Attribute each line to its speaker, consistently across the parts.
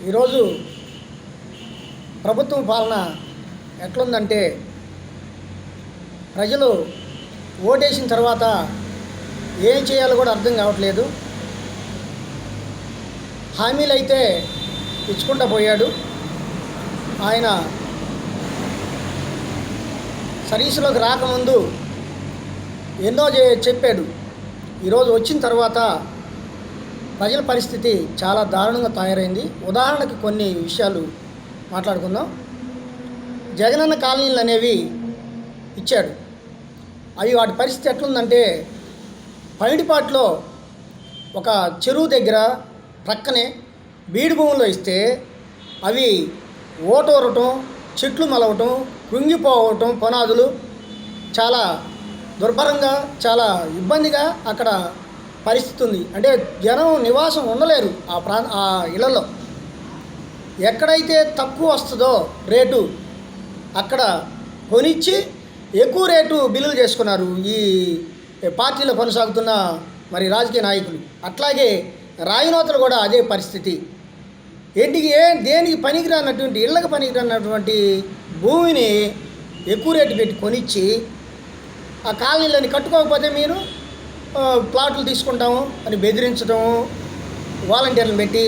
Speaker 1: ఈరోజు ప్రభుత్వం పాలన ఎట్లుందంటే ప్రజలు ఓటేసిన తర్వాత ఏం చేయాలో కూడా అర్థం కావట్లేదు. హామీలు అయితే ఇచ్చుకుంటూ పోయాడు. ఆయన సర్వీసులోకి రాకముందు ఎన్నో చెప్పాడు. ఈరోజు వచ్చిన తర్వాత ప్రజల పరిస్థితి చాలా దారుణంగా తయారైంది. ఉదాహరణకి కొన్ని విషయాలు మాట్లాడుకుందాం. జగనన్న కాలనీలు అనేవి ఇచ్చాడు. అవి వాటి పరిస్థితి ఎట్లుందంటే పైడిపాట్లో ఒక చెరువు దగ్గర ప్రక్కనే బీడు భూముల్లో ఇస్తే అవి ఓటోరటం, చెట్లు మలవటం, కృంగిపోవటం, పునాదులు చాలా దుర్భరంగా, చాలా ఇబ్బందిగా అక్కడ పరిస్థితి ఉంది. అంటే జనం నివాసం ఉండలేరు ఆ ఇళ్లలో. ఎక్కడైతే తక్కువ వస్తుందో రేటు అక్కడ కొనిచ్చి ఎక్కువ రేటు బిల్లులు చేసుకున్నారు ఈ పార్టీలో కొనసాగుతున్న రాజకీయ నాయకులు. అట్లాగే రాయినోతలు కూడా అదే పరిస్థితి. దేనికి పనికిరానటువంటి ఇళ్ళకి పనికిరానటువంటి భూమిని ఎక్కువ రేటు పెట్టి కొనిచ్చి ఆ కాలనీలని కట్టుకోకపోతే మీరు ప్లాట్లు తీసుకుంటాము అని బెదిరించడము, వాలంటీర్లను పెట్టి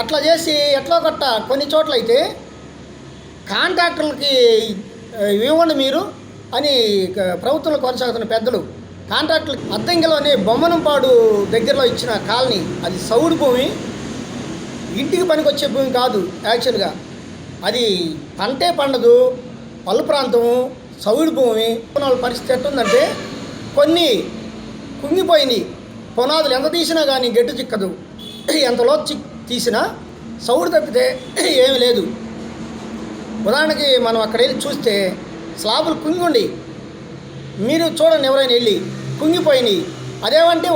Speaker 1: అట్లా చేసి ఎట్లా కట్ట కొన్ని చోట్ల అయితే కాంట్రాక్టర్లకి ఇవ్వండి మీరు అని ప్రభుత్వంలో కొనసాగుతున్న పెద్దలు కాంట్రాక్టర్లకి అద్దంకిలోనే బొమ్మనంపాడు దగ్గరలో ఇచ్చిన కాలనీ అది సౌడు భూమి, ఇంటికి పనికొచ్చే భూమి కాదు. యాక్చువల్గా అది పంటే పండదు, పల్లు ప్రాంతము, సౌడు భూమి. వాళ్ళ పరిస్థితి ఎట్టుందంటే కొన్ని కుంగిపోయినాయి. పునాదులు ఎంత తీసినా కానీ గట్టు చిక్కదు. ఎంత లోతు తీసినా సౌడు తప్పితే ఏమీ లేదు. ఉదాహరణకి మనం అక్కడ వెళ్ళి చూస్తే స్లాబులు కుంగి ఉండి మీరు చూడండి, ఎవరైనా వెళ్ళి కుంగిపోయినాయి. అదేమంటే